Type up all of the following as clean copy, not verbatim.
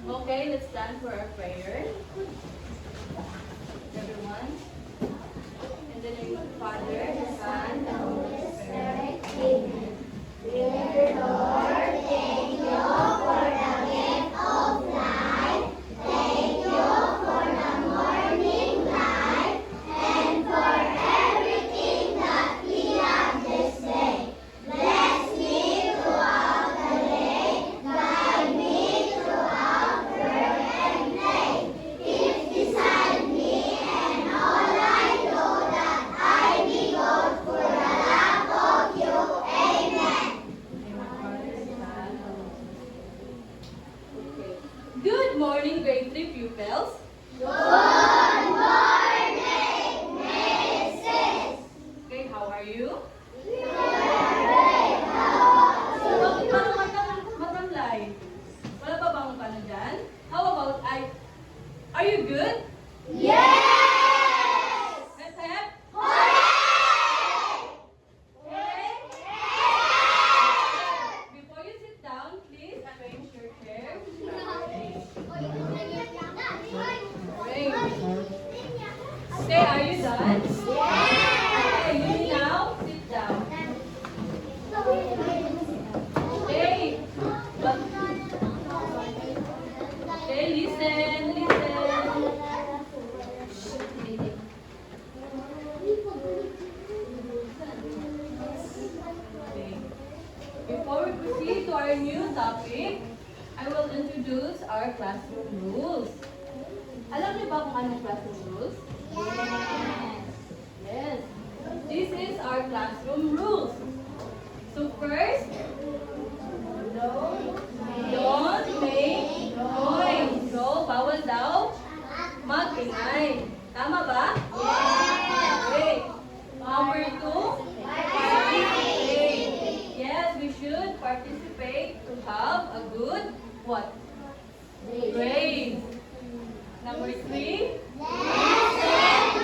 Okay, let's stand for our prayer. Everyone. In the name of the Father, the Son, and the Holy Spirit. Amen. Dear Lord, thank you for the gift of life. Thank you for the morning light and for everything that we have this day. Bless me throughout the day. Guide me throughout work and play. Keep beside me and all I do that I be good for the love of you. Amen. Okay. Good morning, grade 3 pupils. Good morning, Mrs. Okay, how are you? We are great. Bakit parang matamlay? Wala ba bang ano dyan? How about are you good? Yes! Let's have? Hooray! Before you sit down, please arrange your chair. Okay, are you done? Okay, you now sit down. Okay. Okay, listen. Okay. Before we proceed to our new topic, I will introduce our classroom rules. Alam niyo ba kung anong classroom rules? Yes. Yes. This is our classroom rules. So first, don't make noise. So, bawal daw mag-ingay. Tama ba? Yes. Okay. Number 2, participate. Yes, we should participate to have a good what? Grade. Number 3, listen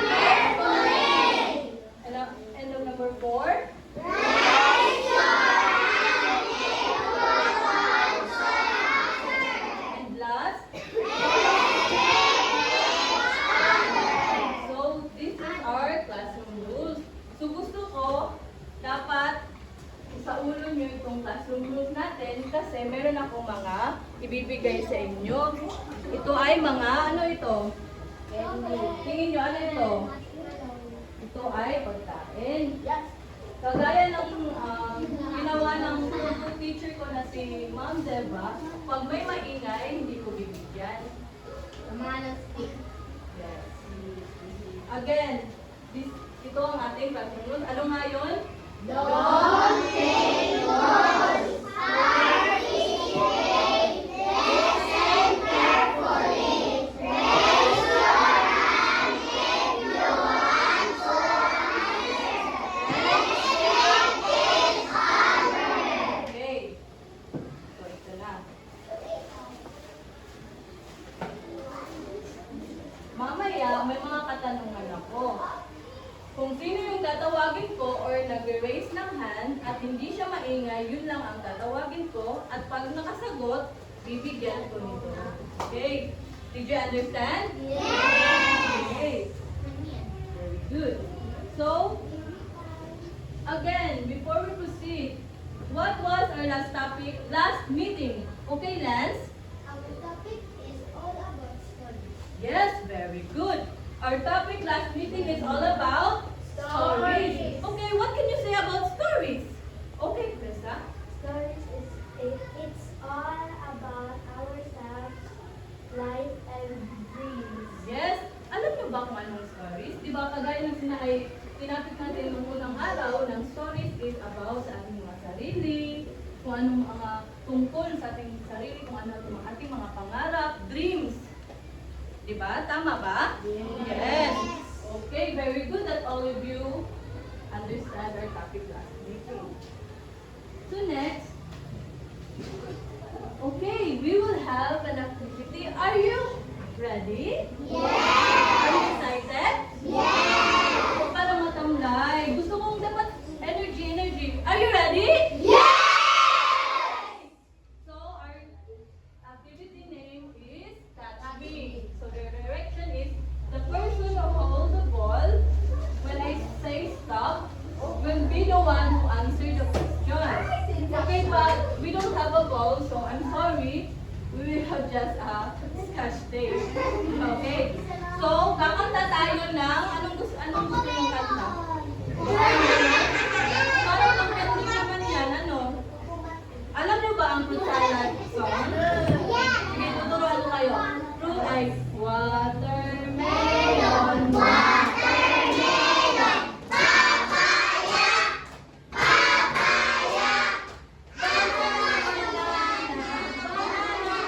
carefully. And number 4, raise your hand if you want to answer. And last, so this is our classroom rules. So gusto ko, dapat sa ulo nyo itong classroom rules natin kasi meron akong mga ibibigay sa inyo. Ito ay mga, ano ito? Tingin nyo, ano ito? Ito ay pagkain. Kagaya ng ginawa ng teacher ko na si Ma'am Deba, pag may maingay, hindi ko bibigyan. Yes. Again, ito ang ating classroom rules. Ano nga yun? Don't make noise. Participate. Listen carefully. Raise your hand if you want to answer. Respect each other. Okay. So, ito na. Mamaya, may mga katanungan ako. Kung sino yung tatawagin ko or nag-raise ng hand at hindi siya maingay, yun lang ang tatawagin ko. At pag nakasagot, bibigyan ko nito. Okay? Did you understand? Yes! Okay. Very good. So, again, before we proceed, what was our last topic, last meeting? Okay, Lance? Our topic is all about stories. Yes, very good. Our topic last meeting is all about stories. Okay, what can you say about stories? Okay, Krista. Stories it's all about ourselves, life, and dreams. Yes. Alam niyo ba kung anong stories? Di ba kagaya ng tinapit natin noong unang araw, ng stories is about sa ating mga sarili, kung anong mga tungkol sa ating sarili, kung ano ang ating mga pangarap, dreams. Diba? Tama ba? Yes. Okay, very good that all of you understand our topic last meeting. So next, okay, we will have an activity. Are you ready? Yes! Are you excited? Yes! O para matamlay. Gusto kong dapat energy. Are you ready? Yes! So our activity name is simple, so I'm sorry. We will have just a scotch tape. Okay? So, kakanta tayo ng anong gusto yung kanta? Parang pag-pending naman yan, ano? Alam niyo ba ang fruit salad song? Sige, tuturuan ko kayo. Fruit ay watermelon, watermelon, papaya, papaya, banana,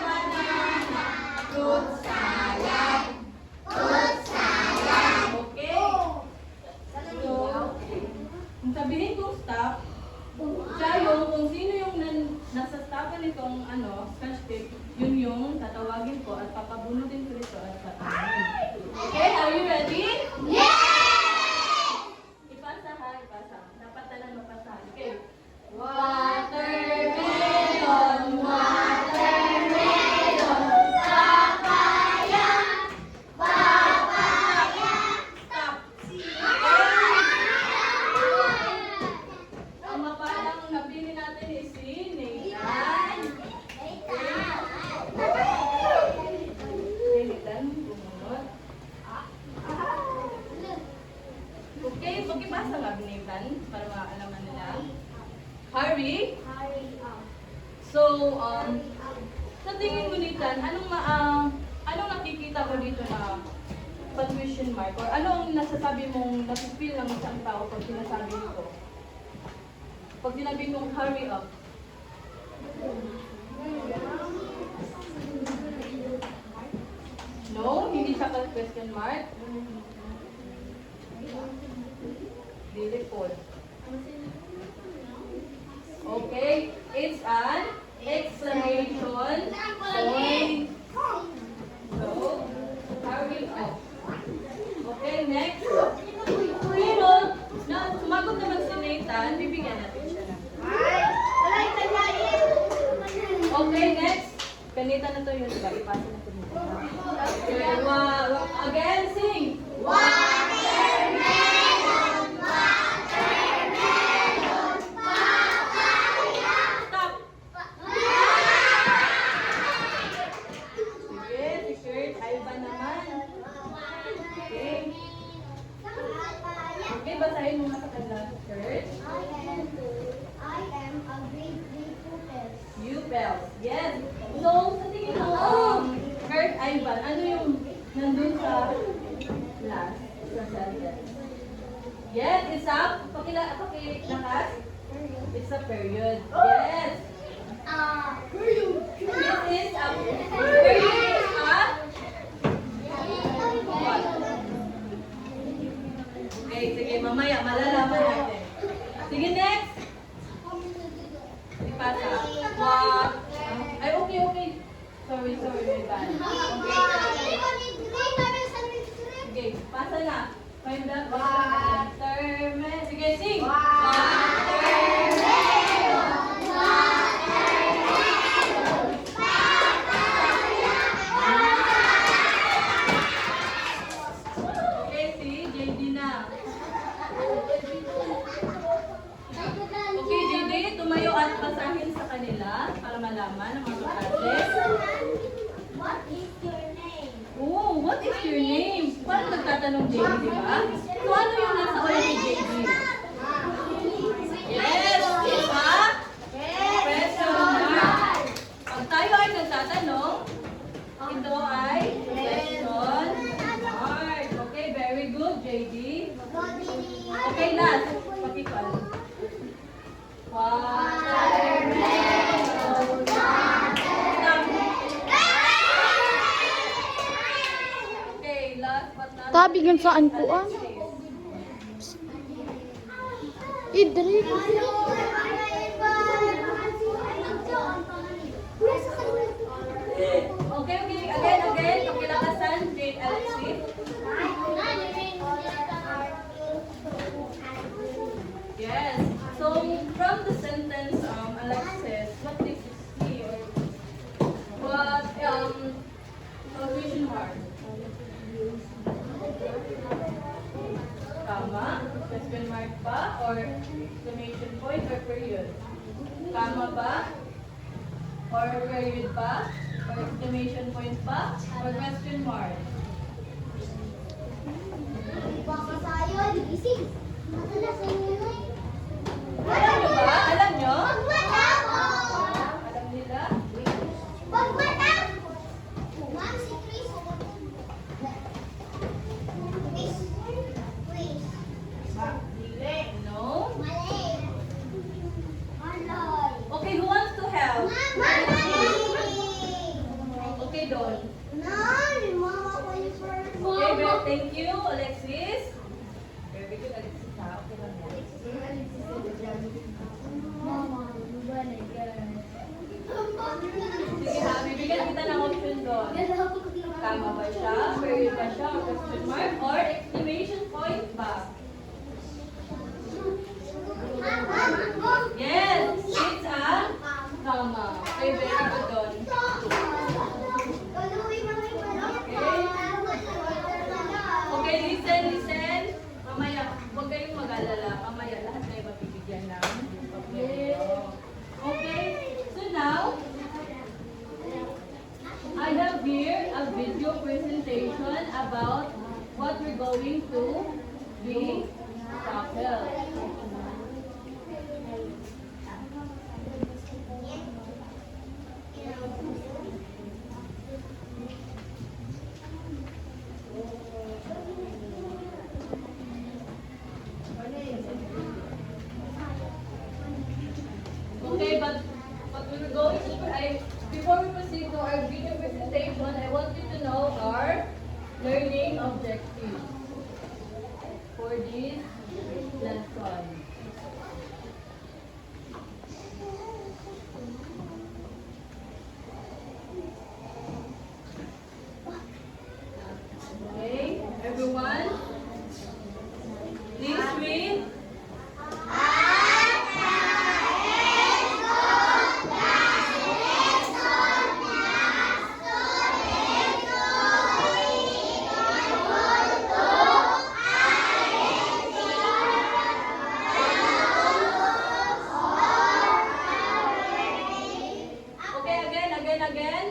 banana, fruit salad, fruit salad. Okay? So, kung sabihin kong stop, siya yung kung sino yung nasa stopan nitong scotch tape, yun yung tatawagin ko at papabunutin ko dito at tatawanin. Okay, are you ready? Ipasa ha, ipasa. Dapat na lang mapasa. Okay. Watermelon, watermelon, papaya, papaya, stop. Ang mapalang nabili natin is si Nathan. Nathan, bumunot. Okay, pagkibasa nga Nathan para maalaman nila. Hurry. So, sa tingin mo Nathan, anong nakikita mo dito na punctuation mark? Or ano ang nasasabi mong napipil ng isang tao pag sinasabi nito? Pag sinabi mong hurry up. No, hindi siya question mark. Dili po. Okay, it's an exclamation point. So, hurry up. Okay, next. Pero, sumagot naman si Nathan, bibigyan natin siya na. Okay, next. Kanita na to yun, diba? Ipasa na to dito. Okay, again, sing. Watermelon, watermelon, papaya. Stop. Sige, si Kurt, Alba naman. Okay. Okay, basahin mo nga sa kanila, Kurt. I am a grade 3 pupil. Pupils. Yes. So, sa tingin mo, Kurt Ivan, ano yung nandun sa last sa sentence? Yes, it's a, pakilakas. It's a period. Yes. Period. This is a period is a what? Okay, sige, mamaya, malalaman natin. Sige, next. Ipasa. What? Ay, okay. Sorry, my bad. Okay, pasa na. Find the watermelon. Sige, sing. Watermelon, watermelon, papaya. Okay, si JD na. Okay, JD, tumayo at basahin sa kanila para malaman ang mga address. What is your name? Oh, what is your name? Parang nagtatanong JD, di ba? So, ano yung nasa ulo ni JD? Yes, di ba? Question mark. Pag tayo ay nagtatanong, ito ay question mark. Okay, very good, JD. Okay, last. Pakikal. Watermelon. Okay, last but not Tabi yun saan ko ah. Idri. Okay, again. Pakilakasan, Jade Alexis. Yes. So, from the sentence, Alexis, what did you see? What, punctuation mark? Comma? Question mark ba? Or exclamation point or period? Comma ba? period pa? Or exclamation point pa? Or question mark? Pakasayon, gising. Madalas ang yun eh. Alam nyo ba? Alam nyo? Pagmata ko! Alam nila? Pagmata! Ma'am, si Chris. Chris. Chris. No? Mali. Maloy. Okay, who wants to help? Mali. Okay, Don. No, ni mama ko yung first. Okay, well, thank you, Alexis. Very good, Alexis. Ha? Okay lang yan. Mama, Sige ha, bibigyan kita ng option doon. Tama ba siya? Period ba siya? Or question mark? Or exclamation point ba? Yes! It's a comma. Okay, very good doon. Okay, listen, listen. Mamaya, huwag kayong mag-alala. Mamaya, lahat kayo mabibigyan ng papel. Okay, so now, I have here a video presentation about what we're going to be tackle. Okay, but we're going to, before we proceed to our video presentation, I want you to know our learning objectives for this lesson. Okay, everyone, please read. Okay, again.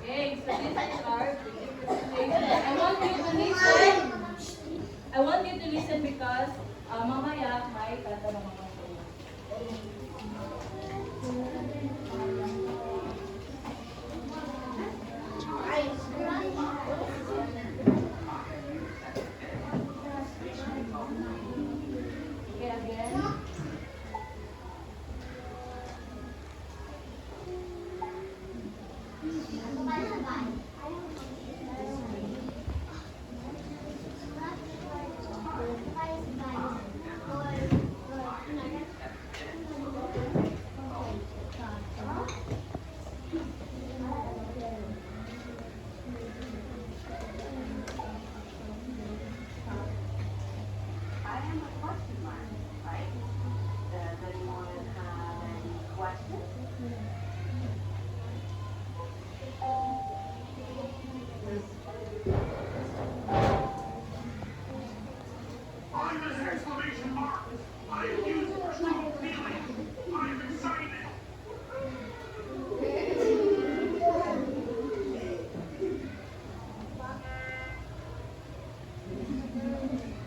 Okay, so this is our presentation. I want you to listen because mamaya may tatanong ako sa inyo. Okay, again. I am a question mark, right? Does anyone have any questions? I'm an exclamation mark. I am used for strong feeling. I am excited.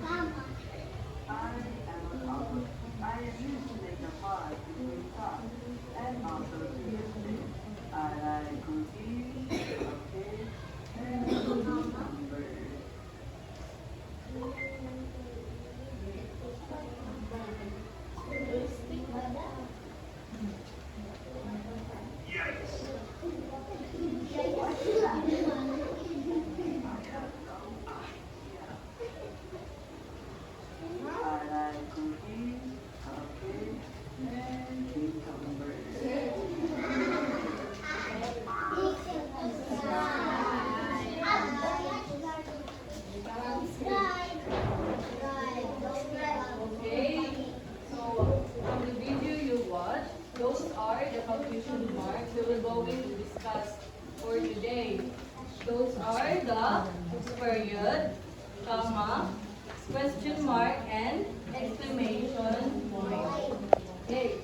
I am a color. I am used to make a pie between thoughts and also to going to discuss for today. Those are the period, comma, question mark, and exclamation point. Okay.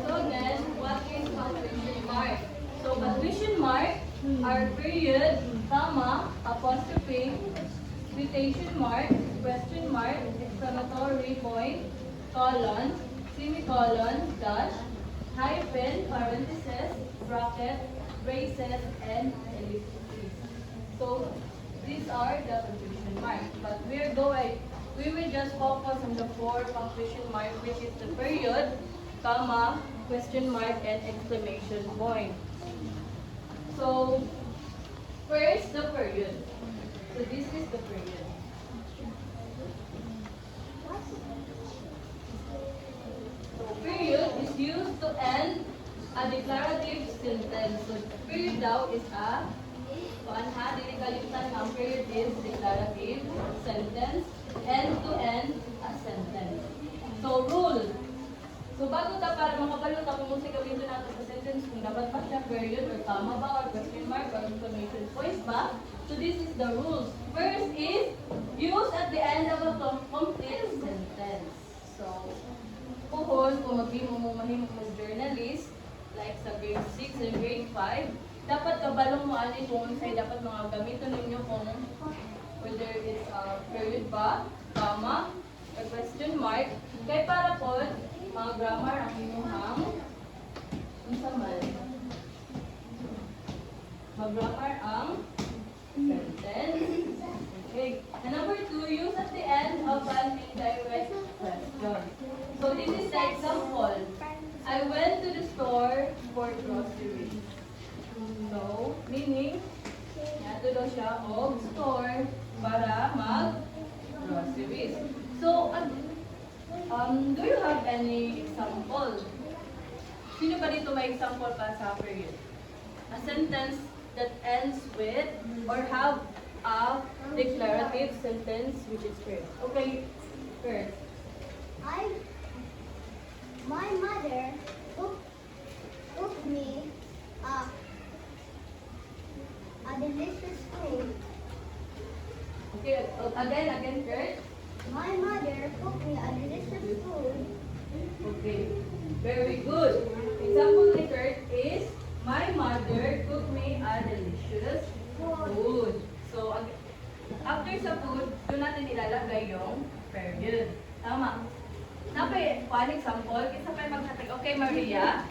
So again, what is punctuation mark? So punctuation mark are period, comma, apostrophe, quotation mark, question mark, exclamatory point, colon, semicolon, dash, hyphen, parenthesis, bracket, braces, and ellipses. So these are the punctuation marks. But we will just focus on the 4 punctuation marks, which is the period, comma, question mark, and exclamation point. So first, the period. So this is the period. So period is used to end a declarative sentence. So period daw is a dili kalimutan ang period is declarative sentence, end to end a sentence. So rule. So bago ta para makabalo ta kung sa gawin natin sa sentence kung dapat pa siya period or comma ba or question mark or exclamation point ba. So this is the rules. First is use at the end of a complete sentence. So kung maghimo mo journalist like sa grade 6 and grade 5, dapat kabalong mo ani kung say dapat mga gamiton ninyo kung whether it's period ba, comma, or question mark. Kay para po, mga grammar ang inyong unsa man. Mag-grammar ang sentence. Okay. And number 2, use at the end of an indirect question. So this is the example. I went to the store for groceries. So, meaning, yato daw siya og store para mag-groceries. So, do you have any example? Sino ba dito may example pa sa period? A sentence that ends with or have a declarative sentence which is period. Okay, first. My mother cooked me a delicious food. Okay, again, first. My mother cooked me a delicious food. Okay, very good. Example third is, my mother cooked me a delicious food. So, after sa food, doon natin ilalagay yung period. Tama. Napay, one example, isa pa maghatag. Okay, Maria.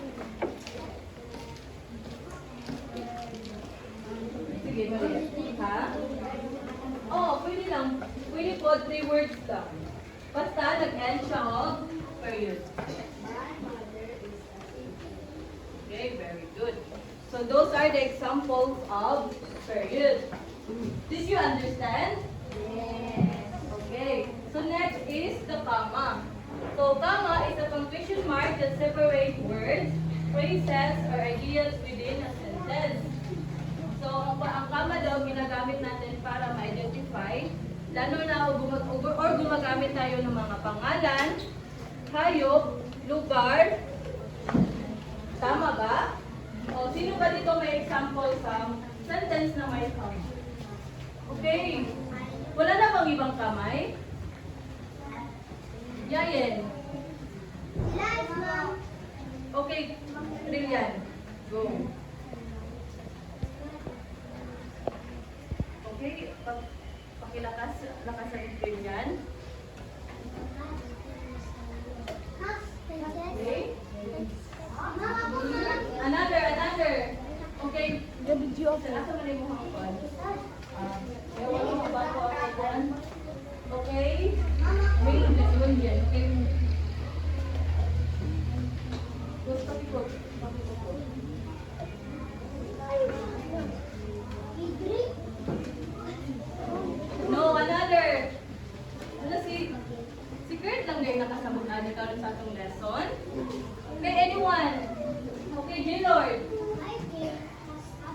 Sige, Maria. Ha? Oh, pwede lang. Pwede po 3 words lang. Basta nag-end siya of period. Okay, very good. So those are the examples of period. Did you understand? Yes. Okay. So next is the comma. So comma is a punctuation mark that separates words, phrases, or ideas within a sentence. So ang comma daw ginagamit natin para ma-identify, lalo na gumagamit tayo ng mga pangalan, hayop, lugar. Tama ba? O sino ba dito may example sa sentence na may comma? Okay. Wala na bang ibang kamay? Yayen. Live, Mom. Okay, Trillian. Go. Okay, pakilakas sa Trillian. Okay. Another. Okay. Asa man yung mga kon? Ewan mo ba ko ako kon? Okay. Wait, yun yan. Okay. Gusto ko. Gaylord. I think has a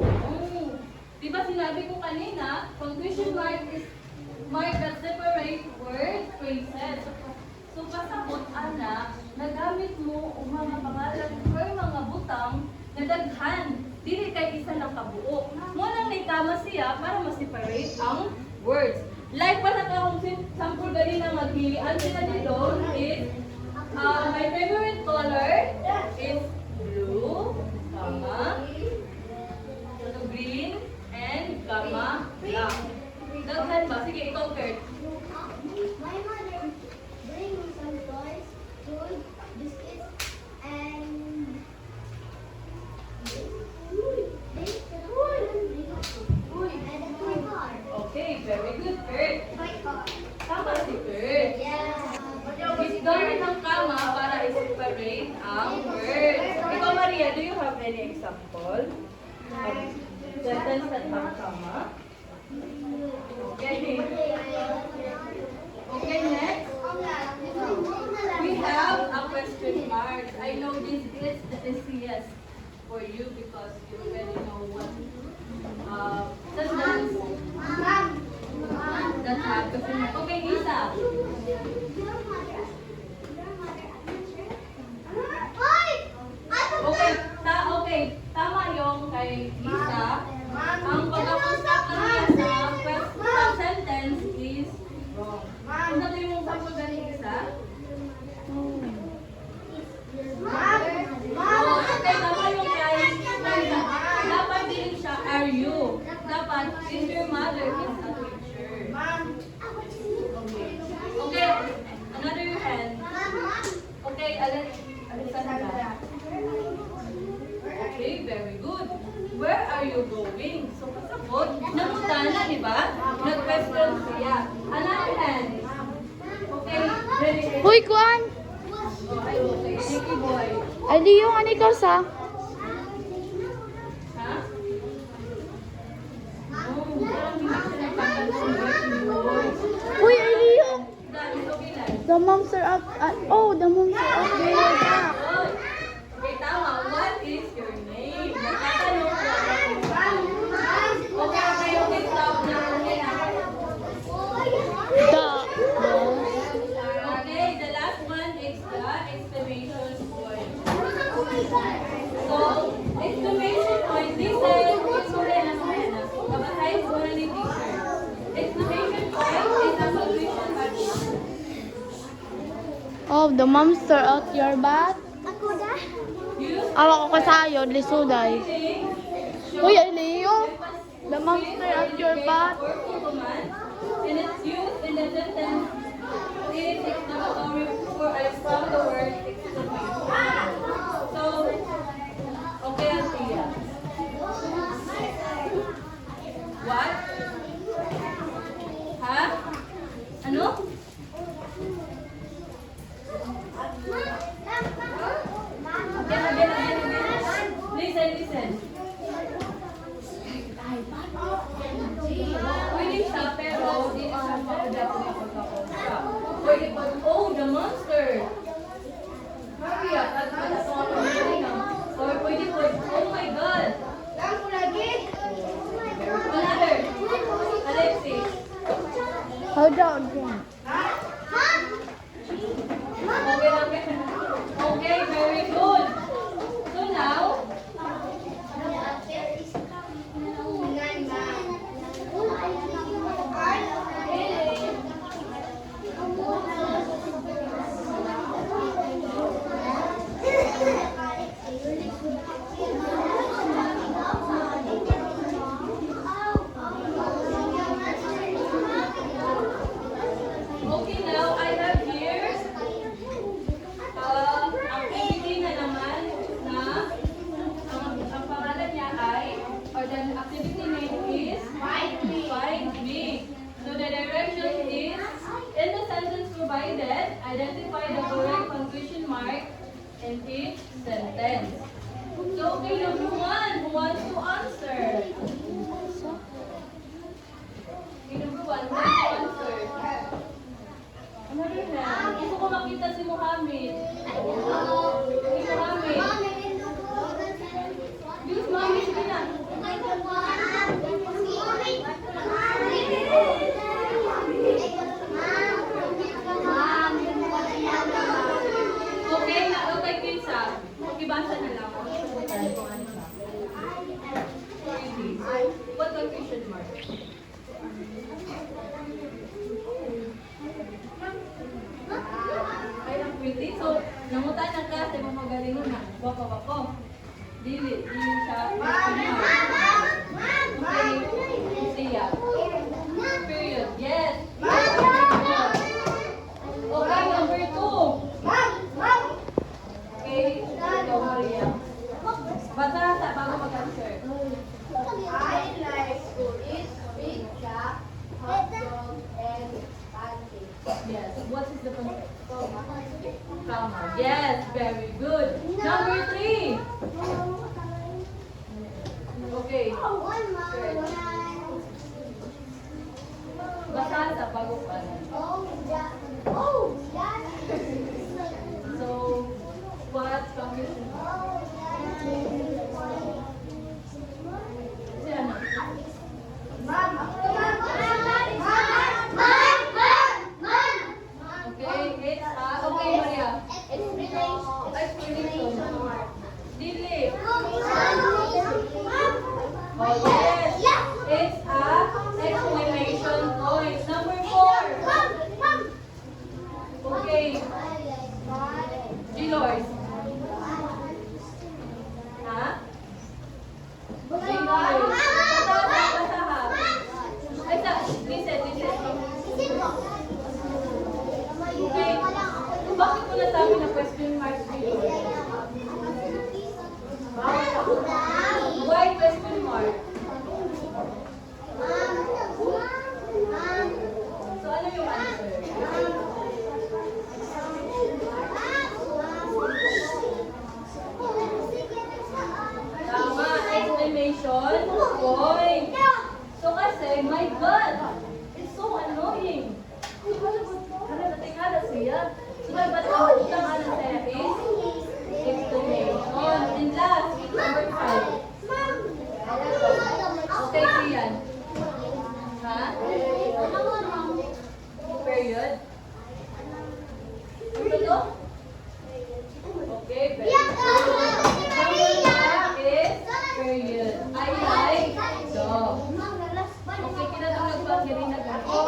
Oh. Diba sinabi ko kanina, punctuation mark is mark that separate word phrases. So pasabot ana, nagamit mo ang mga pangalan or mga butang na daghan. Dili kay isa lang kabuo. Mo lang tama siya para ma-separate ang words. Like pa na akong sample ganina nga pilian sila dito is my favorite color is blue, green, and black. Daghan ba? Sige, ikaw, Kurt. My mother bring me some toys, food, biscuits, and and a toy car. Okay, very good, Kurt. Toy car. Tama si Kurt. Yeah. Gamit ang kama para i-separate ang words. Ikaw, Maria, do you have any example of sentence that have kama? Okay. Okay, next. We have a question mark. I know this is the easiest for you because you already know what sentence that have question mark. Okay, Lisa. Okay, tama yung kay Lisa. Ang pagkakausap niya sa sentence is wrong. Kung natin yung sample gani Lisa? Oh, okay, tama yung kay Lisa. Dapat din siya, are you? Dapat, is your mother is a teacher. Okay, another hand. Okay, alisan na. Okay, very good. Where are you going? So, pasabot, namutana, di ba? Nag-question siya. Another hand. Okay, ready? Uy, kuan! Oh, ay, okay. Nicky boy. Ay, di yung ano ikaw sa? Ha? Oh, parang hindi siya nagpapansin. Uy, ay, di yung! Dahil, okay lang. The moms are up. The moms are up there. Good. Okay, tama. What is your name? Nagtatanong ko. Okay, stop na. Okay na. Okay, the last one is the exclamation point. So, exclamation point, listen. Kabasahin mo na ni teacher. Exclamation point is a punctuation mark. Oh, the monster out your butt. Ako da? Use Awa ko kasayod, lisuday. show, Uy, ay, Leo. The monster out your butt. or command, and it's used in the sentence is exclamatory for from the word exclamation. So, okay, Althea. What? Ha? Ano? Again. Listen. Pwede siya, pero hindi na siya maudat na pagkakausap. Pwede po, oh, the monster! Hurry up, at matatawag ko na. Or pwede po, oh my God! Another, Alexis. Hold on. Okay, very good. So now, okay, now I have here activity na naman na ang pangalan niya ay, or the activity name is Find Me. So the direction is, in the sentence provided, identify the correct punctuation mark in each sentence. So okay, number one, who wants to answer? Okay, number one, who wants to answer? Another hand. Gusto ko makita si Mohammed. isa, makibasa na lang ang sagutan kung ano siya. What the question mark? Ay, ang pretty. So, nangutan na ka, sa mga magaling na. Wako. Dili siya. Okay, siya. Period. Yes. Okay, number 2. Okay, ikaw, Maria. Basa sa bago mag-answer. I like to eat pizza, hot dog, and pancakes. Yes. What is the comma? Yes, very good. Number 3. Okay. Basa sa bago pa. So, what conclusion? Si ano? Okay, it's okay, Maria. Explanation. Dili. Oh, yes. It's a exclamation point. Number 4. Okay. G-Lord. Ha? G-Lord. Basa ha. Ay, listen. Okay. Bakit mo nasabi na question mark G-Lord? Why question mark? So, ano yung answer? Tama, exclamation point. So kasi, my God, it's so annoying. Tingala siya. So, dapat ang utang ano siya is exclamation. And last, number 5. Okay, Sian. Ha? Period. Ano to? Okay, very good. Number 5 is period. I like dog. Okay, kinatawag ba kiri na ako?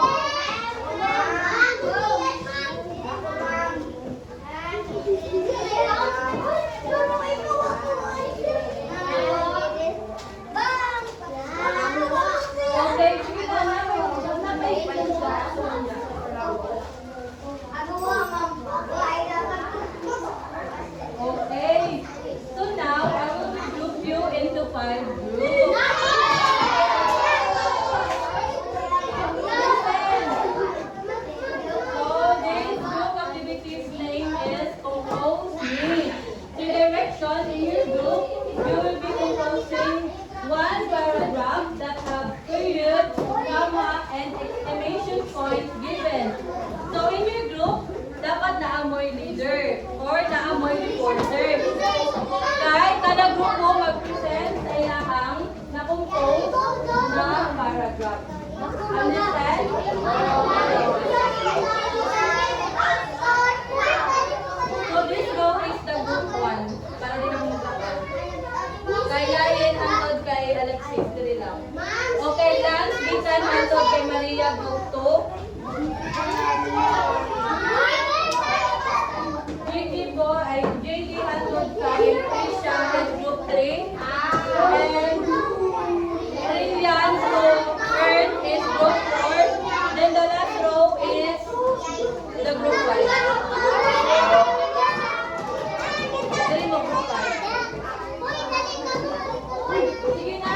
Okay, sige na Okay. So now I will group you into 5 groups. So this group activity's name is Compose Me. The direction in your group, you will be composing one paragraph that have period, comma, and exclamation point given. So in your group, dapat naamoy leader or naamoy reporter. Kahit kada grupo mag-present sa ilahang na-compose na paragraph. Understand? So this row is the group 1. Para din ang mga kay Layan hangtod kay Alexis diri lang. Okay, Lance, Bitan hangtod kay Maria group 2. JD hangtod kay Trisha is group 3. And Rilian to Earth is group 4. Then the last row is the group 5. Dali mo group 5. Sige na.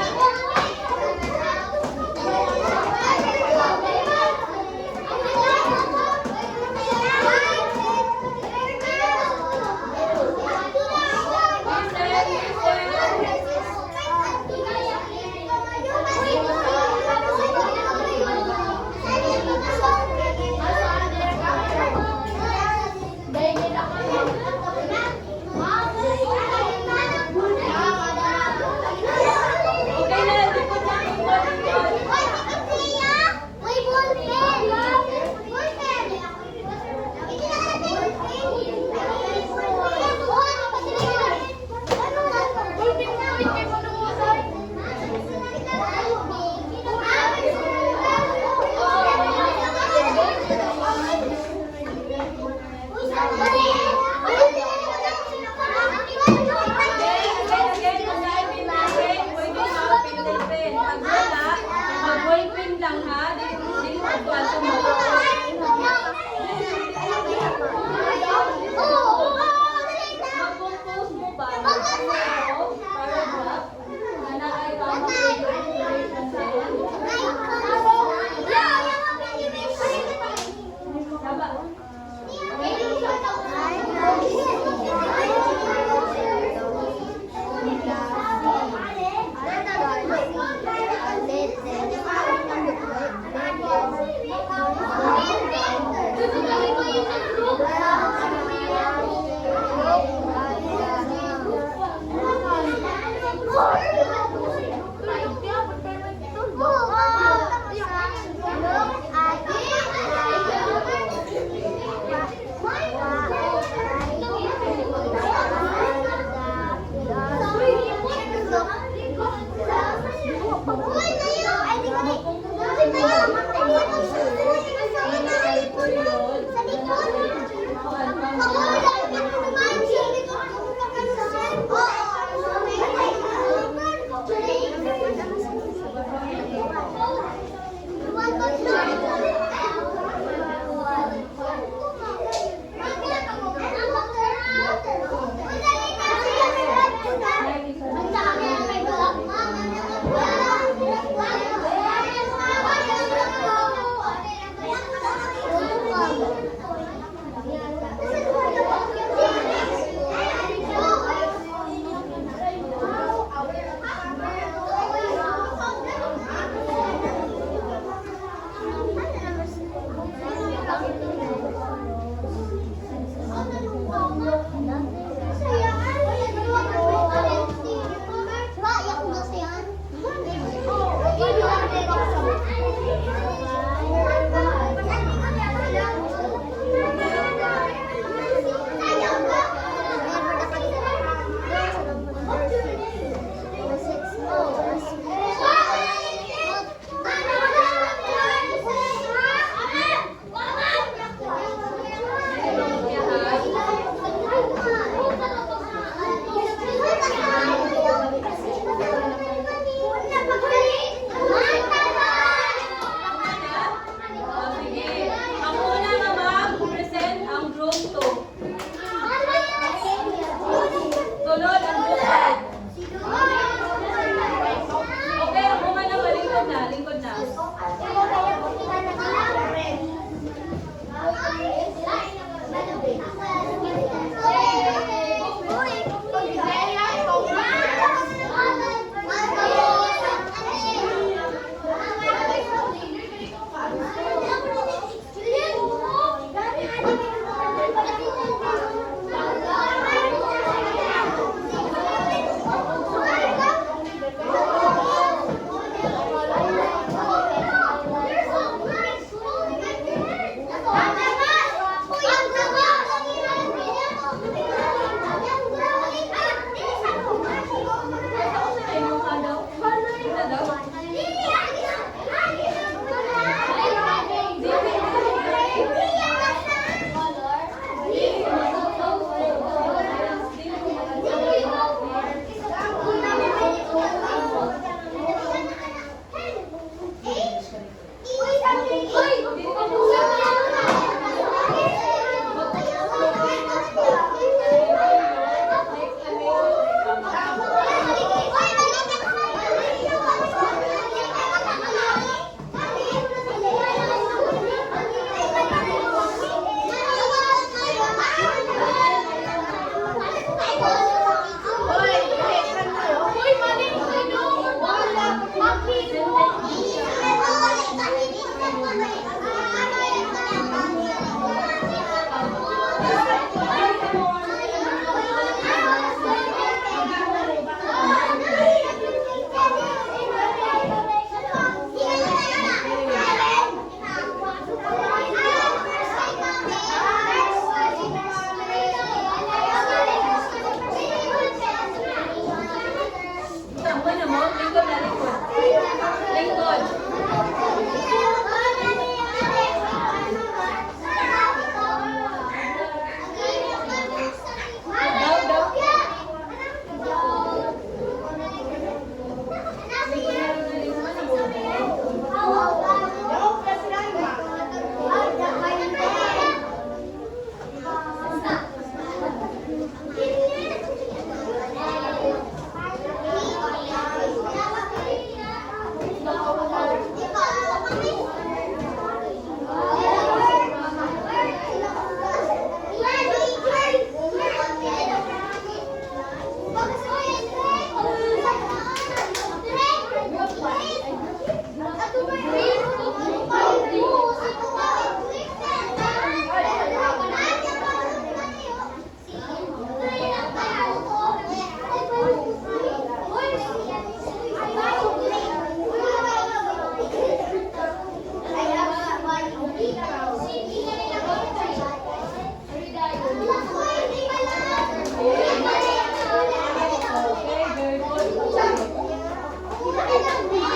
Okay, very good.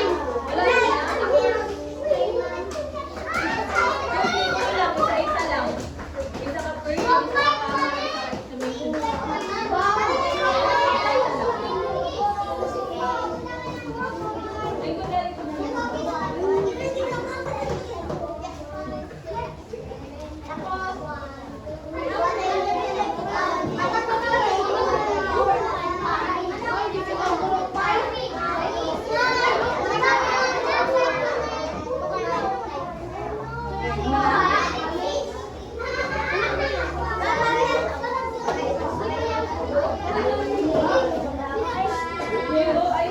Wala na. Isa lang, isa lang. Isa ka first, isa ka estimation. Lingkod na, lingkod na. Pero, ay,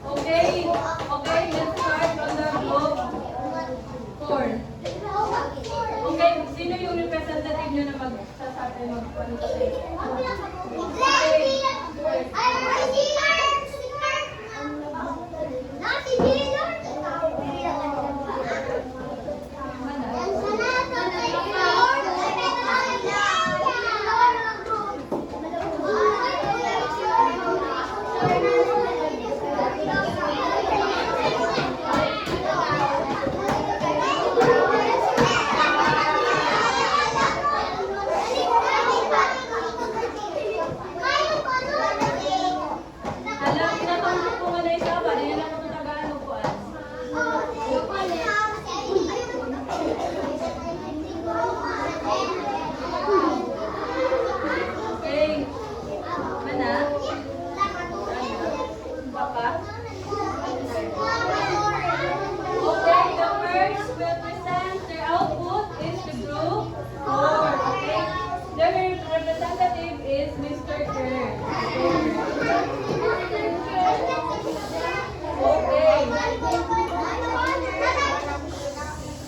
okay, okay, let's start on the group 4. Okay, sino yung representative nyo na magsasabi magpapalutay? Alam, pinatanggap ko nga na isa ba? Hindi na ako tatagaan mo po. Okay. Mana? Papa? Okay, the first will present their output is the group 4. Okay? Their representative is Mr. Kerr. Okay.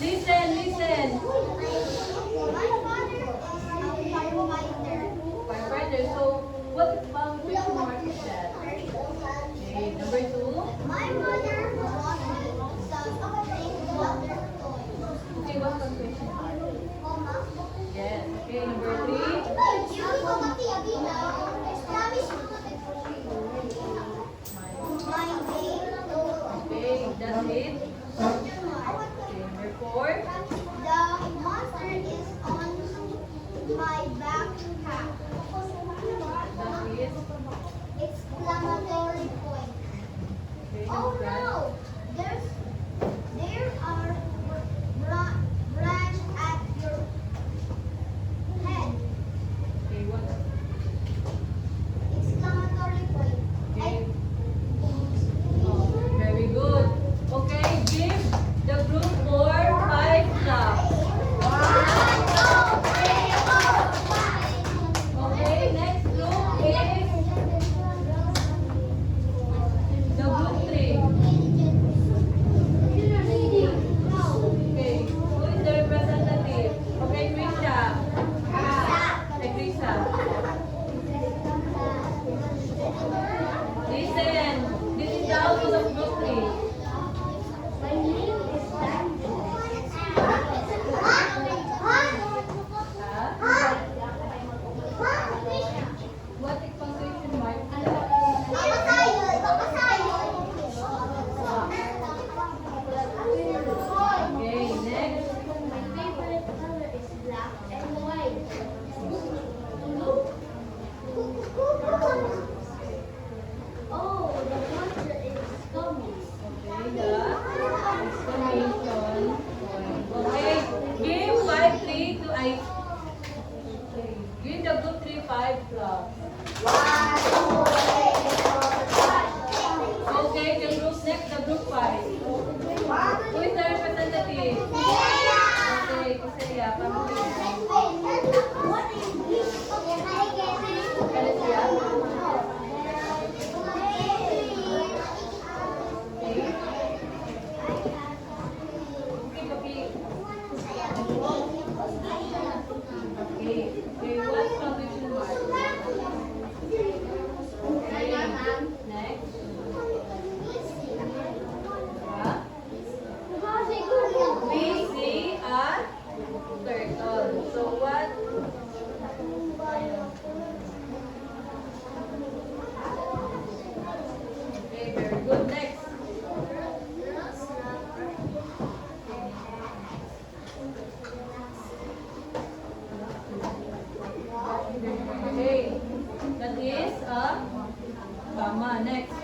Listen, listen. Firefighter, so what punctuation mark is that? Okay, number 2. Okay, what punctuation mark? Yes. Okay, number 3. Okay, that's it. Okay, number 4. The monster is on my backpack. That is. Exclamatory point. Okay, Oh number 5. no! There are branch at your head. Okay, what? Exclamatory point. Okay. output of group 3? My name is Dante. What is punctuation mark? Okay, next. My favorite color is black and white. Oh, the monster is coming. Okay, the exclamation point. Okay, give 5, 3 to I. Okay, give the group 3 5 clap. Okay, the group next, the group 5. Who is the representative? Okay, Kusaya, pamilya. What is this? Alicia. Okay. Okay, Papi. Okay. Okay, what's punctuation mark? Okay, next. Ha? We see a turtle. So what? Okay, very good. Next. Okay, that is a comma. Next.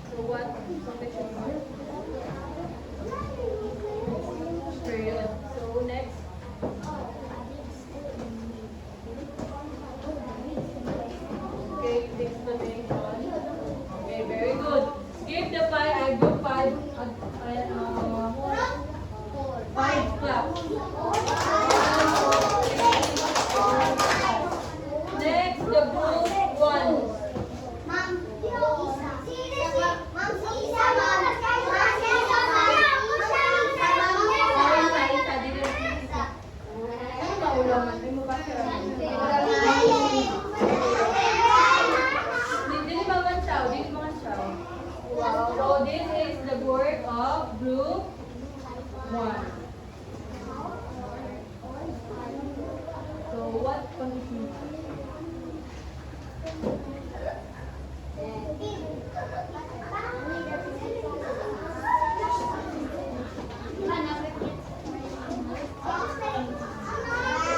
So what? Punctuation mark? Period. So next. Okay, explanation. Okay, very good. Give the group 5 5 claps. Next, the group 1. Isa, dili. Ano ba ulaman? May mukha siya. Dili ba man siya? Dili ba man siya? So this is the work of group 1. So what condition?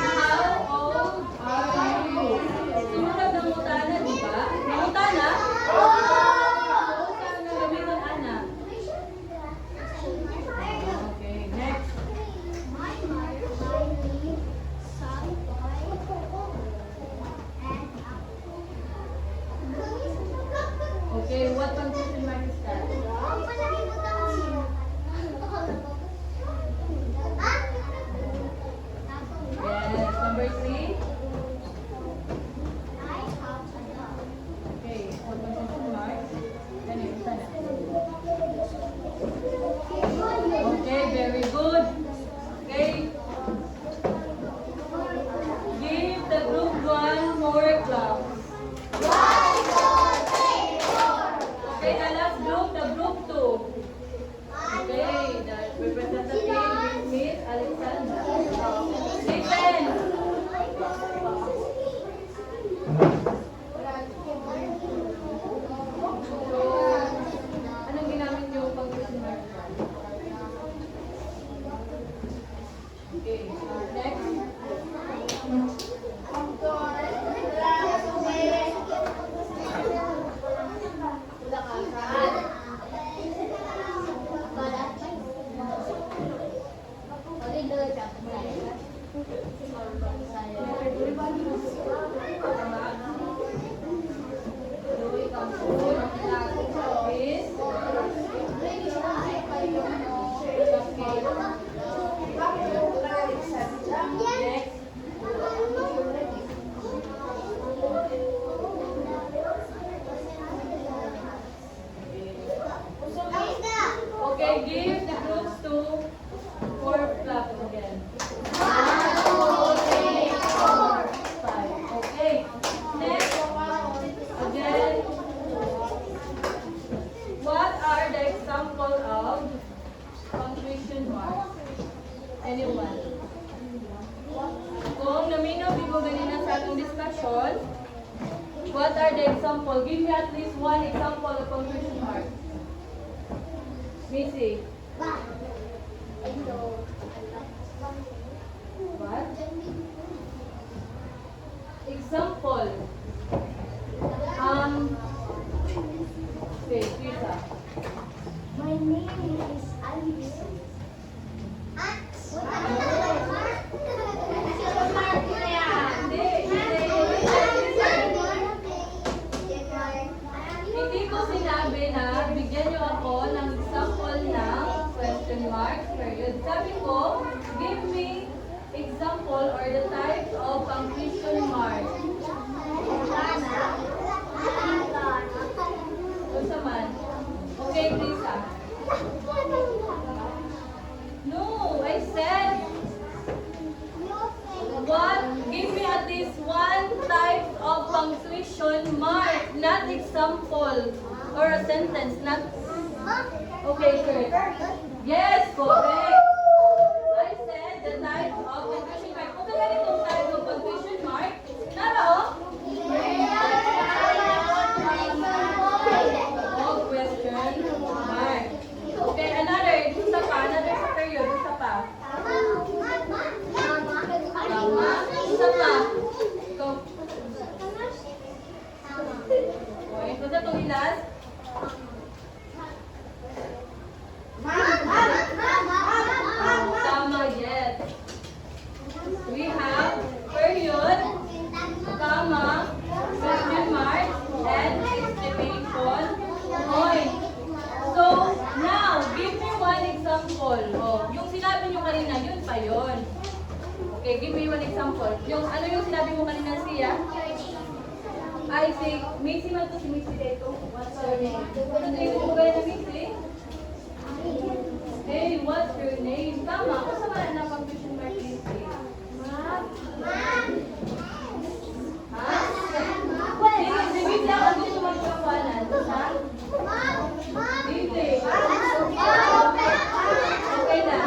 How old are you? Sumunod ng mutana, di ba? Mutana? So, saan na gamitan, Ana? Okay, next. Okay, what punctuation mark is that? Yes, number 3. Okay, what punctuation mark? Ano yun, sana? Okay, very good. Okay. Give the group 1 more clap. Okay, What are the example? Give me at least one example of punctuation mark. Missy. What? Example. Okay, Teresa. My name is Alice. Hindi ko sinabi na bigyan niyo ako ng example ng question mark, period. Sabi ko, give me example or the types of punctuation mark. Kung man. Okay, Teresa. No, I said what? Give me at least one type of punctuation mark, not example or a sentence, not. Okay, Kurt. Yes, correct. I said the type of punctuation mark. Kung ganitong type of punctuation mark, tara oh. Oh, question mark. Okay, another. Isa pa, another sa period. Isa pa. Tama. Isa pa. Go. Okay, kung sa itong ilas. Tama, yes. We have period, comma, question mark, and exclamation point. So, now, give me one example. Oh, yung sinabi nyo kanina, yun pa yun. Okay, give me one example. Yung, ano yung sinabi mo kanina siya? I say, Missy man to si Missy dito. What's your name? Ano tayo mo ba na Missy? Hey, what's your name? Tama, ako sa mga na punctuation mark Missy. Ha? Si Missy ako gusto magkapanan. Ha? Hindi. Okay na.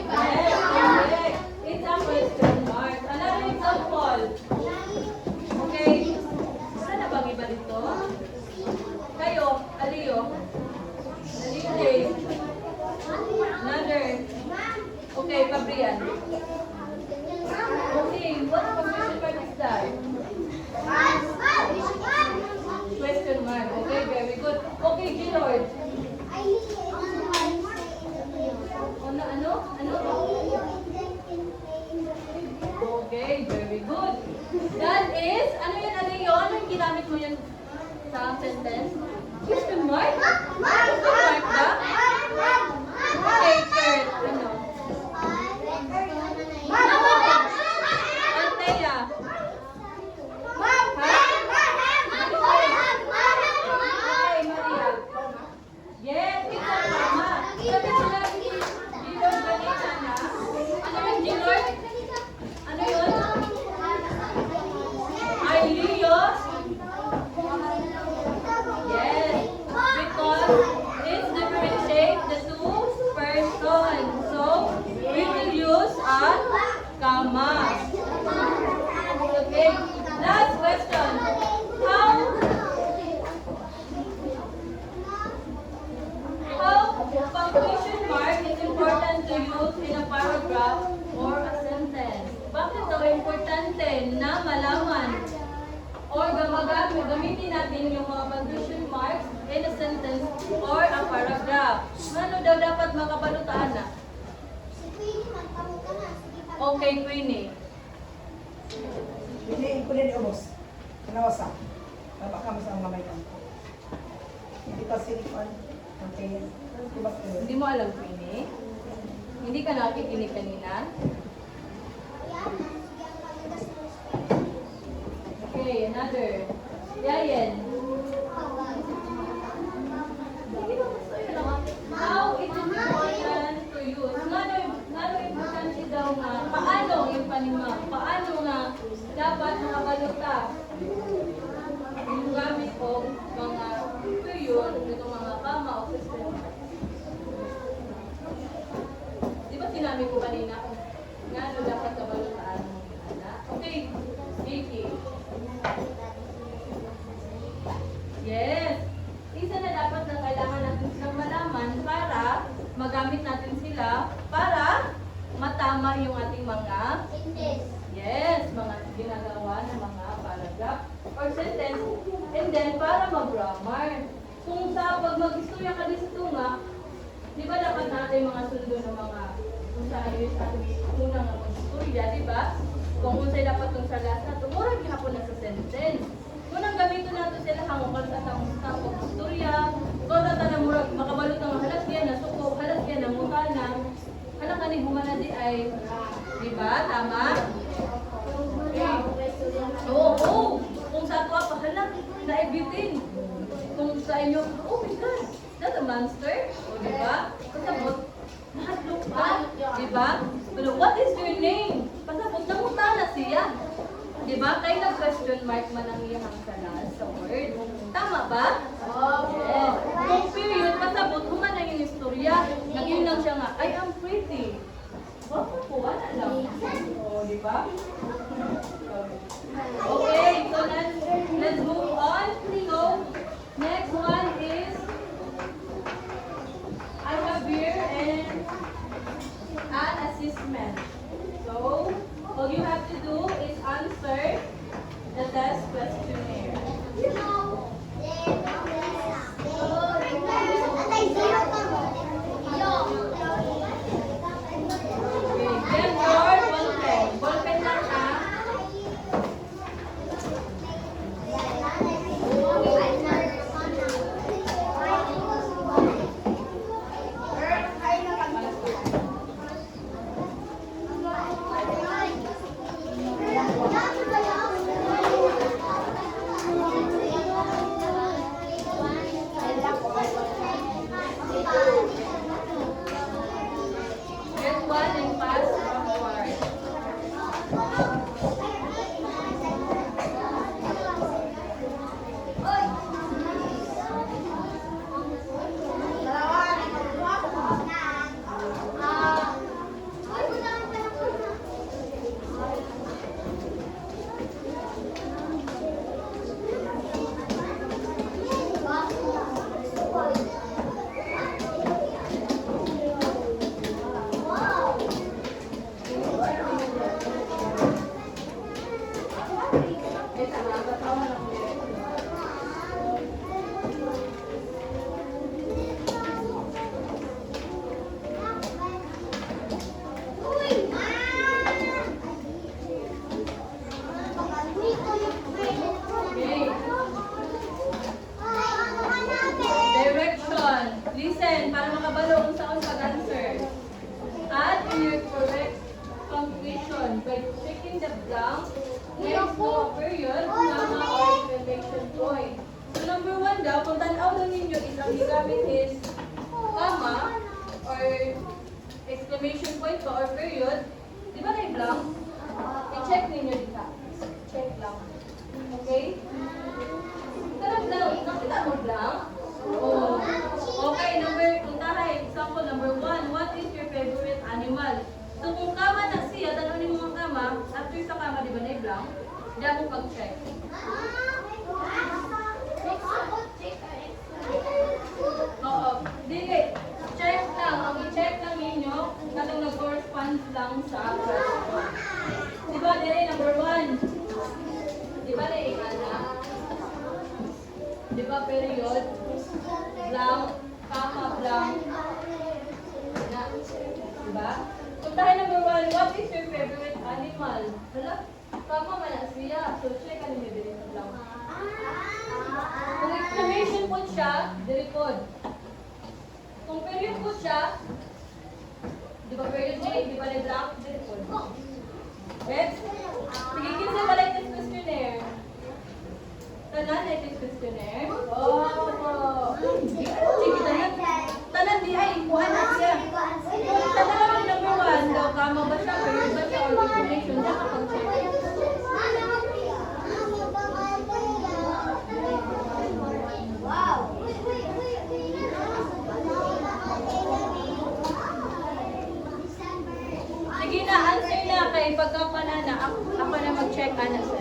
Yes, correct. It's a question mark. Another example. Okay. Wala na bang iba dito? Kayo, Aliyo. Aliyo. Another. Okay, Fabrian. Okay, what punctuation mark is that? Question mark. Okay, very good. Okay, Gilord. Ano? Okay, very good. That is, ano yun? Ano yung ginamit mo yun sa sentence? Question mark? Question mark ba? Okay, Kurt. Ano? Antea. Okay, Maria. Yes, it's a tama. Sabi sila, Gilord ganita na. Ano yung Gilord? Ano yun? Ay, Leo? Yes. Because it's differentiate the two persons. So, we will use a comma. Okay. Last question. How punctuation mark is important to use in a paragraph or a sentence? Bakit daw importante na malaman or gamitin natin yung mga punctuation marks in a sentence or a paragraph? Ano daw dapat makabalutaan na? Okay, Queenie. Piliin ko din ubos. Kanawasa. Baka mo sa mamay ka. Hindi pa silikon. Okay. Diba ko? Hindi mo alam, Queenie? Hindi ka nakikinig kanina? Okay, another. Yayen. How it is important to use? Ngano importante daw nga? Paano yung panima? Paano nga dapat makabaluta? Yung gamit ko, mga period, itong mga kama o question. Di ba sinabi ko kanina kung ngano dapat kabalutaan mo? Okay, Vicky. sentence, and then para mag-grammar. Kung sa pag mag-istorya ka din sa tunga, di ba dapat natin mga sundo ng mga kung sa ayos at unang mag-istorya, di ba? Kung unsay dapat kung sa last na, tumurag gihapon na sa sentence. Kunang gamiton nato sila hangon sa tang istorya, kung sa tanang murag makabalot ng halas yan na suko, halas yan na mutana, anak ka ni humana di ay, di ba? Tama? Oo. Kung sa ato pa, halang, naibitin. Kung sa inyo, oh my God, that's a monster. O, di ba? Pasabot, nahatlok ka. Di ba? Pero what is your name? Pasabot, namutana siya. Di ba? Kaya nag-question mark man ang iyang salas sa word. Tama ba? Yes. Kung period, pasabot, human na yung istorya. Nag-yun lang siya nga, I am pretty. Wag mo po, wala lang. O, di ba? Okay, so let's move on. So, next one is, I have here an assessment. So, all you have to do is answer the test questionnaire. Okay, get your ballpen. Ballpen lang ha. Get one and pass forward. Okay. Direction. Listen, para makabalo kung saan pag-answer. Add in your correct punctuation by checking the blank next to a period, comma, or exclamation point. So number 1 daw, kung tanaw lang ninyo, isang gigamit is comma or exclamation point ba or period. Di ba na yung blank? I-check ninyo dito. Check lang. Okay? Tarap lang. Nakita mo blank? Oh. Okay, example number 1. What is your favorite animal? So kung kama na siya, tanongin mo ang kama, after sa kama, di ba na yung blank? Hindi ako pag-check. Oo. Dili. Check lang. Ang i-check lang ninyo, katong nag-correspond lang sa question. Di ba, dili, number 1. Di ba, na di ba, period, blank, comma, blank, na, di ba? Kung tayo number 1, what is your favorite animal? Hala, comma man na siya. So, check ano yung dili sa blank. Kung exclamation po siya, dili po. Kung period po siya, di ba period niya, di ba na blank, dili po. Next, sige, kinsa ba like this questionnaire? Tanan like this questionnaire? Oh! Sige, tanan di ay, kuha na siya. Kung tanan naman number 1, daw kama ba siya, period ba siya, or exclamation, siya kapag-check. Sige na, answer na kay pagkapanana. Ako na mag-check ana sa.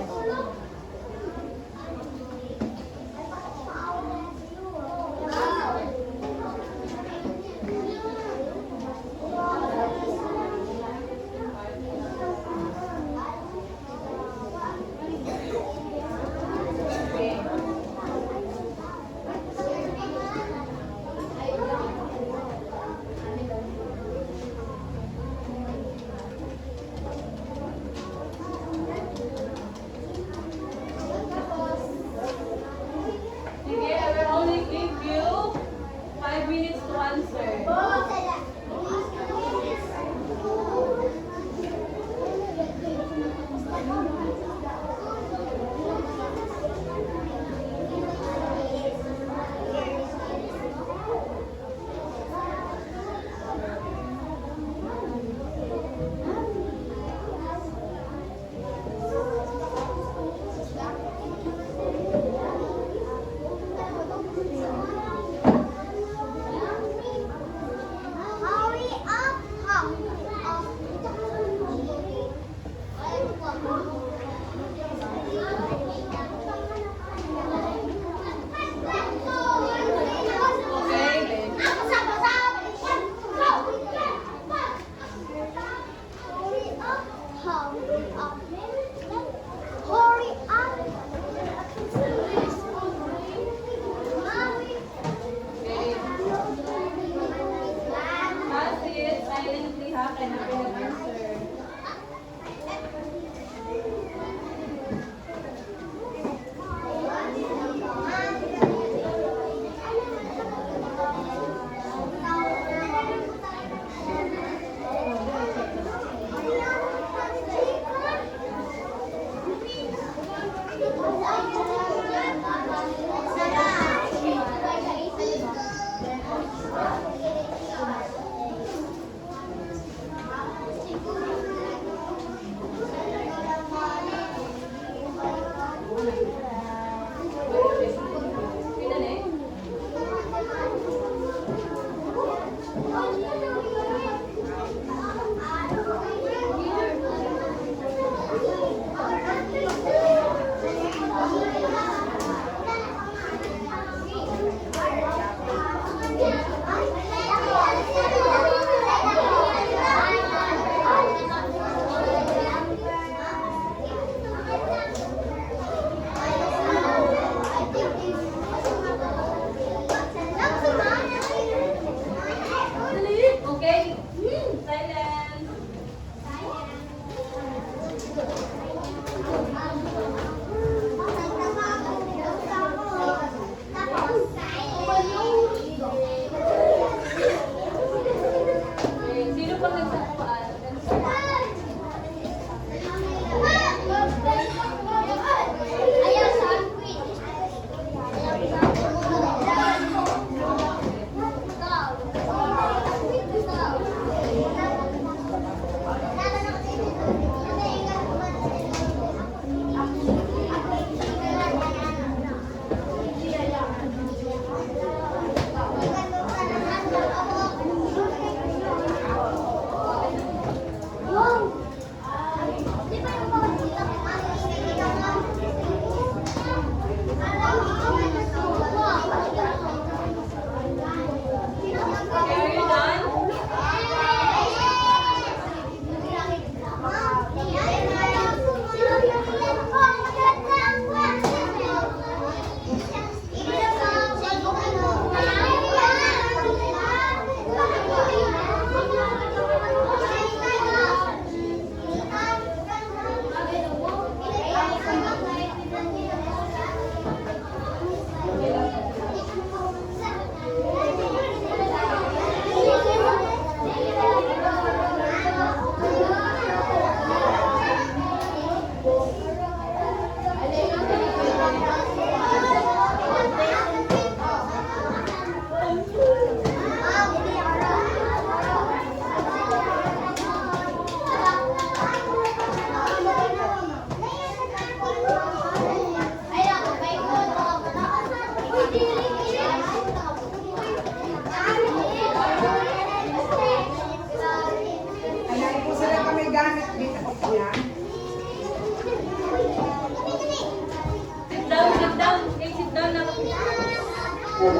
Okay,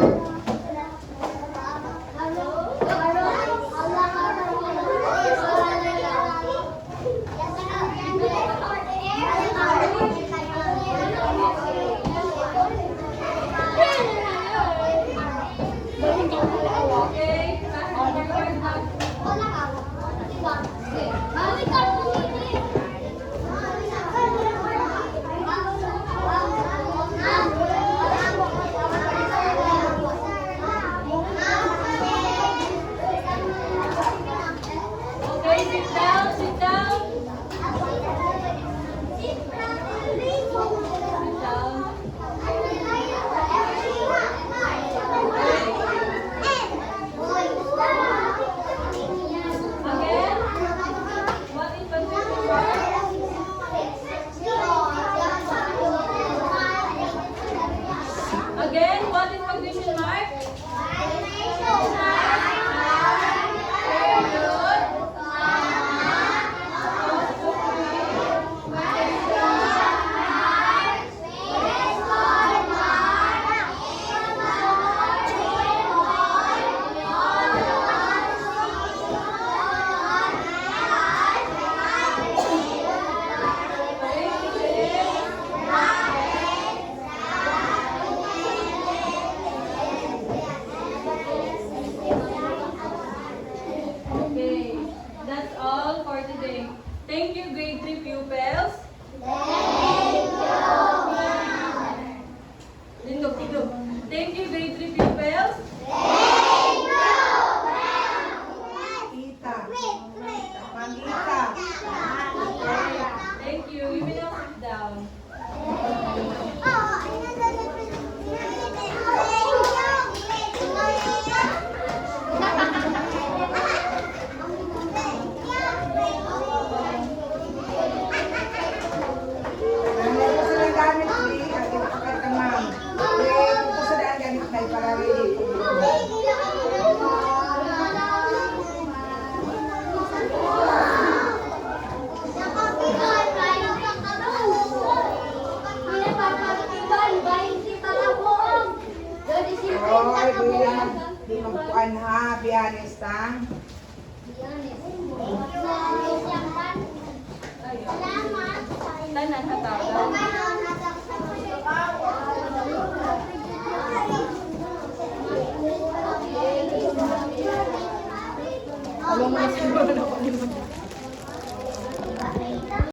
okay, sit down, sit down. Sit down. Again, what is punctuation mark? Again, what is punctuation mark? Okay, that's all for today. Thank you, grade 3 pupils. Lindog, lindog. Thank you, grade 3 pupils. Ita. Mangita. Thank you. You may now sit down. Ano ko sila gamit ni at ipakat ang ma'am. Kaya ko sila gamit na ipararili ko. Oy, di magpuan ha, biyanes ha. Tanan sa tawag. Alam mo na siguro.